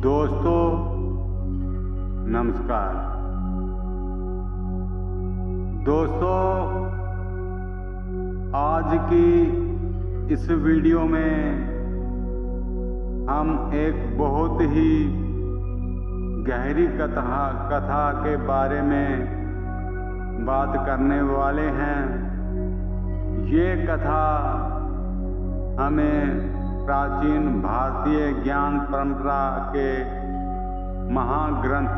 दोस्तों नमस्कार। दोस्तों आज की इस वीडियो में हम एक बहुत ही गहरी कथा के बारे में बात करने वाले हैं। ये कथा हमें प्राचीन भारतीय ज्ञान परंपरा के महाग्रंथ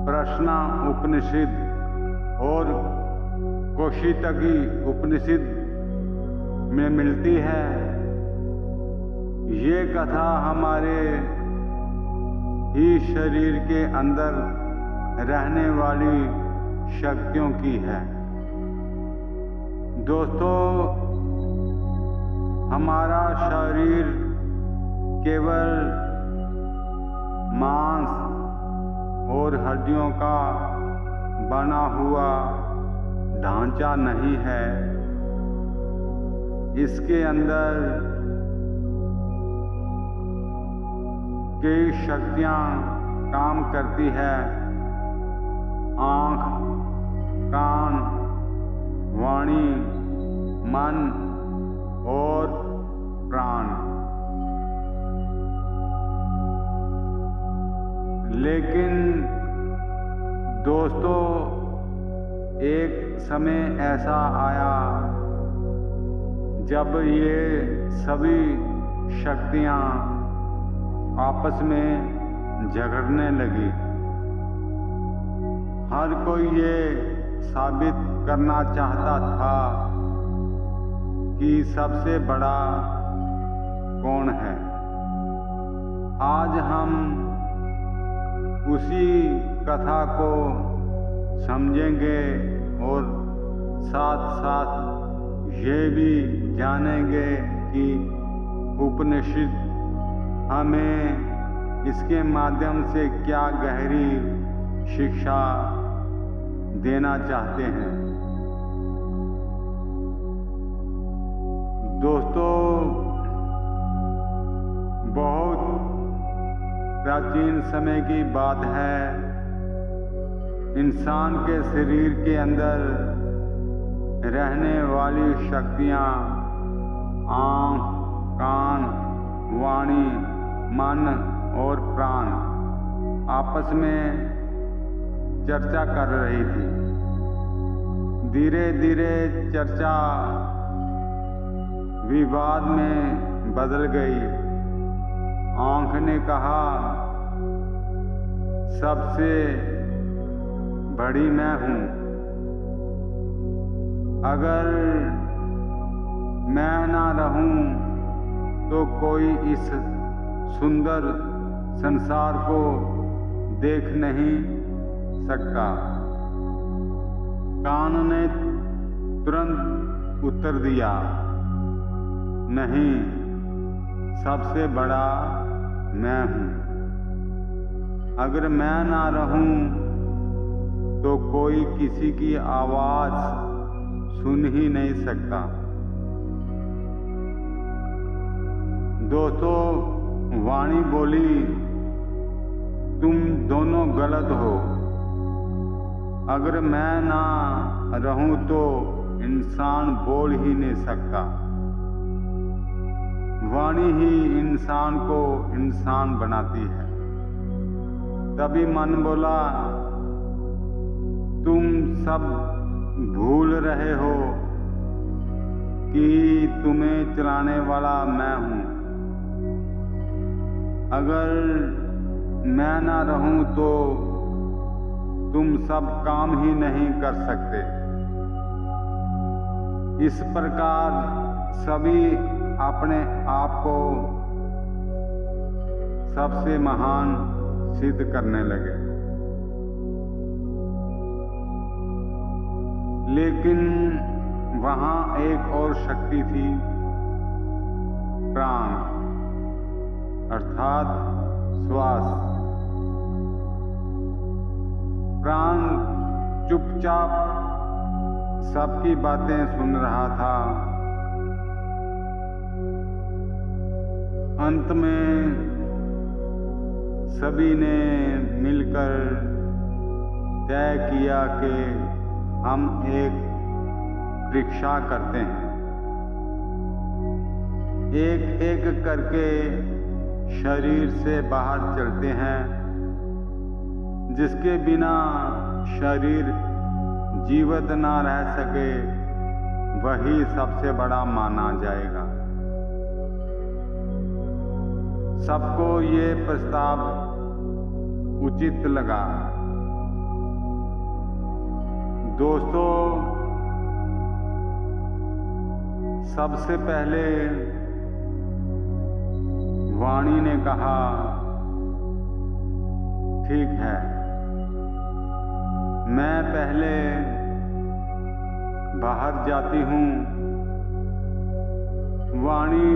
प्रश्न उपनिषद और कौशितकी उपनिषद में मिलती है। ये कथा हमारे ही शरीर के अंदर रहने वाली शक्तियों की है। दोस्तों हमारा शरीर केवल मांस और हड्डियों का बना हुआ ढांचा नहीं है। इसके अंदर कई शक्तियां काम करती है। आँख, कान, वाणी, मन और प्राण। लेकिन दोस्तों एक समय ऐसा आया जब ये सभी शक्तियां आपस में झगड़ने लगी। हर कोई ये साबित करना चाहता था कि सबसे बड़ा कौन है। आज हम उसी कथा को समझेंगे और साथ साथ ये भी जानेंगे कि उपनिषद हमें इसके माध्यम से क्या गहरी शिक्षा देना चाहते हैं। दोस्तों बहुत प्राचीन समय की बात है। इंसान के शरीर के अंदर रहने वाली शक्तियां आँख, कान, वाणी, मन और प्राण आपस में चर्चा कर रही थी। धीरे धीरे चर्चा विवाद में बदल गई। आँख ने कहा सबसे बड़ी मैं हूँ। अगर मैं ना रहूं तो कोई इस सुंदर संसार को देख नहीं सकता। कान ने तुरंत उत्तर दिया, नहीं, सबसे बड़ा मैं हूँ। अगर मैं ना रहूं तो कोई किसी की आवाज सुन ही नहीं सकता। दोस्तों वाणी बोली, तुम दोनों गलत हो। अगर मैं ना रहूं तो इंसान बोल ही नहीं सकता। वाणी ही इंसान को इंसान बनाती है। तभी मन बोला, तुम सब भूल रहे हो कि तुम्हें चलाने वाला मैं हूँ। अगर मैं ना रहूं तो तुम सब काम ही नहीं कर सकते। इस प्रकार सभी अपने आप को सबसे महान सिद्ध करने लगे। लेकिन वहां एक और शक्ति थी, प्राण अर्थात श्वास। प्राण चुपचाप सबकी बातें सुन रहा था। अंत में सभी ने मिलकर तय किया कि हम एक परीक्षा करते हैं। एक एक करके शरीर से बाहर चलते हैं। जिसके बिना शरीर जीवित ना रह सके वही सबसे बड़ा माना जाएगा। सबको ये प्रस्ताव उचित लगा। दोस्तों, सबसे पहले वाणी ने कहा, ठीक है, मैं पहले बाहर जाती हूँ। वाणी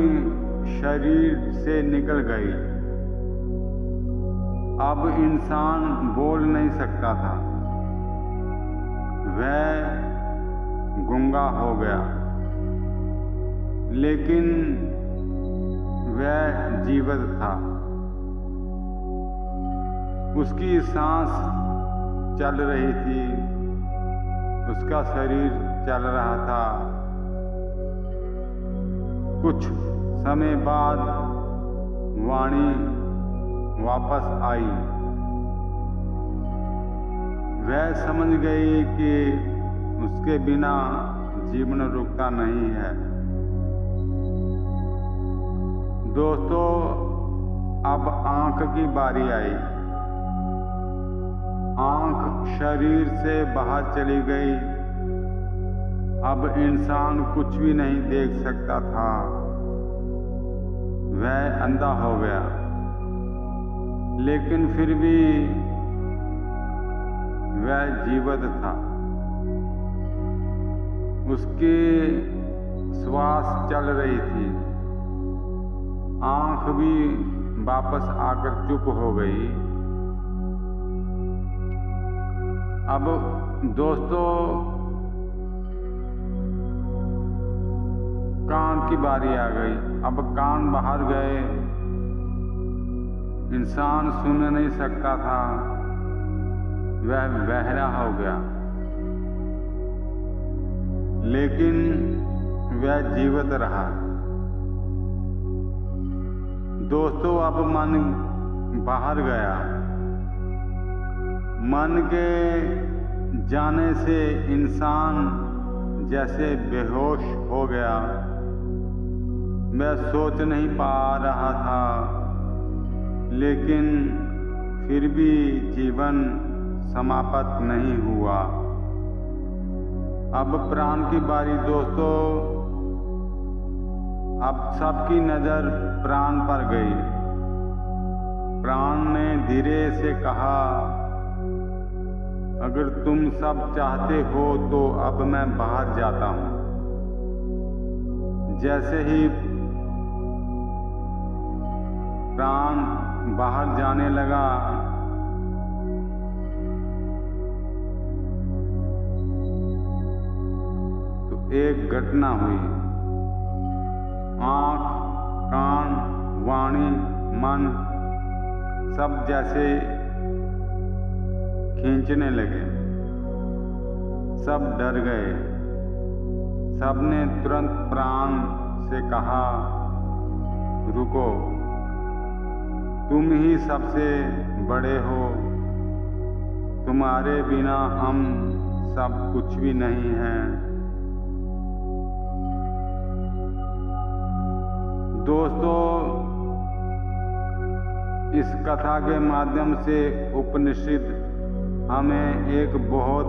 शरीर से निकल गई। अब इंसान बोल नहीं सकता था। वह गूंगा हो गया, लेकिन वह जीवित था। उसकी सांस चल रही थी, उसका शरीर चल रहा था। कुछ समय बाद वाणी वापस आई। वह समझ गई कि उसके बिना जीवन रुकता नहीं है। दोस्तों, अब आंख की बारी आई। आंख शरीर से बाहर चली गई। अब इंसान कुछ भी नहीं देख सकता था। वह अंधा हो गया, लेकिन फिर भी वह जीवित था। उसकी श्वास चल रही थी। आंख भी वापस आकर चुप हो गई। अब दोस्तों, कान की बारी आ गई। अब कान बाहर गए। इंसान सुन नहीं सकता था। वह बहरा हो गया, लेकिन वह जीवित रहा। दोस्तों, अब मन बाहर गया। मन के जाने से इंसान जैसे बेहोश हो गया। मैं सोच नहीं पा रहा था, लेकिन फिर भी जीवन समाप्त नहीं हुआ। अब प्राण की बारी। दोस्तों, अब सबकी नजर प्राण पर गई। प्राण ने धीरे से कहा, अगर तुम सब चाहते हो तो अब मैं बाहर जाता हूं। जैसे ही प्राण बाहर जाने लगा, तो एक घटना हुई। आंख, कान, वाणी, मन सब जैसे खींचने लगे। सब डर गए। सबने तुरंत प्राण से कहा, रुको, तुम ही सबसे बड़े हो। तुम्हारे बिना हम सब कुछ भी नहीं हैं। दोस्तों, इस कथा के माध्यम से उपनिषद हमें एक बहुत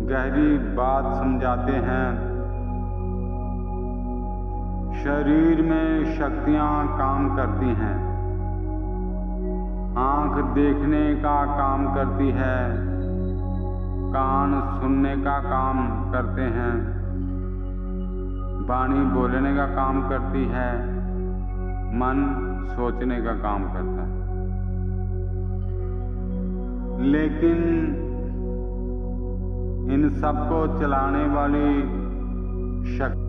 गहरी बात समझाते हैं। शरीर में शक्तियां काम करती हैं। आंख देखने का काम करती है, कान सुनने का काम करते हैं, वाणी बोलने का काम करती है, मन सोचने का काम करता है। लेकिन इन सबको चलाने वाली शक्ति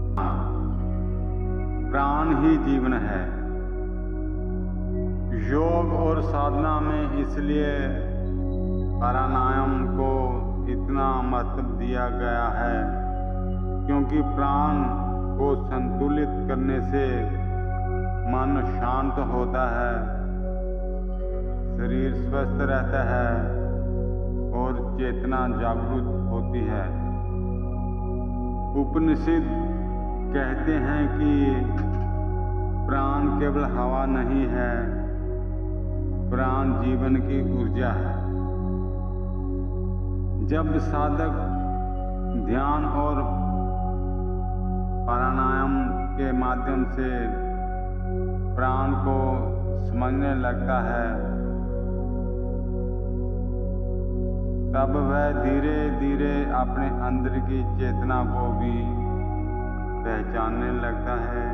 प्राण ही जीवन है। योग और साधना में इसलिए प्राणायाम को इतना महत्व दिया गया है क्योंकि प्राण को संतुलित करने से मन शांत होता है, शरीर स्वस्थ रहता है और चेतना जागृत होती है। उपनिषद कहते हैं कि प्राण केवल हवा नहीं है, प्राण जीवन की ऊर्जा है। जब साधक ध्यान और प्राणायाम के माध्यम से प्राण को समझने लगता है, तब वह धीरे धीरे अपने अंदर की चेतना को भी पहचानने लगता है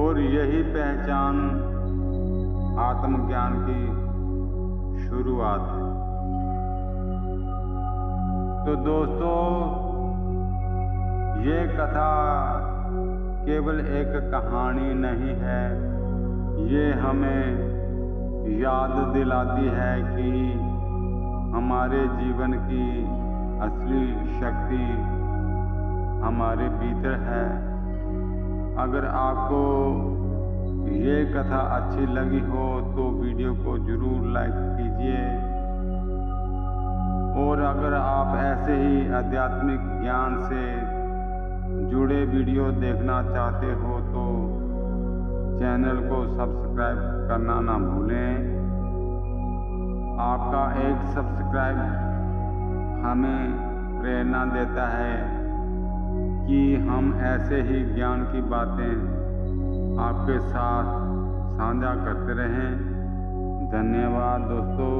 और यही पहचान आत्मज्ञान की शुरुआत है। तो दोस्तों, ये कथा केवल एक कहानी नहीं है, ये हमें याद दिलाती है कि हमारे जीवन की असली शक्ति हमारे भीतर है। अगर आपको ये कथा अच्छी लगी हो तो वीडियो को जरूर लाइक कीजिए और अगर आप ऐसे ही आध्यात्मिक ज्ञान से जुड़े वीडियो देखना चाहते हो तो चैनल को सब्सक्राइब करना ना भूलें। आपका एक सब्सक्राइब हमें प्रेरणा देता है कि हम ऐसे ही ज्ञान की बातें आपके साथ साझा करते रहें। धन्यवाद दोस्तों।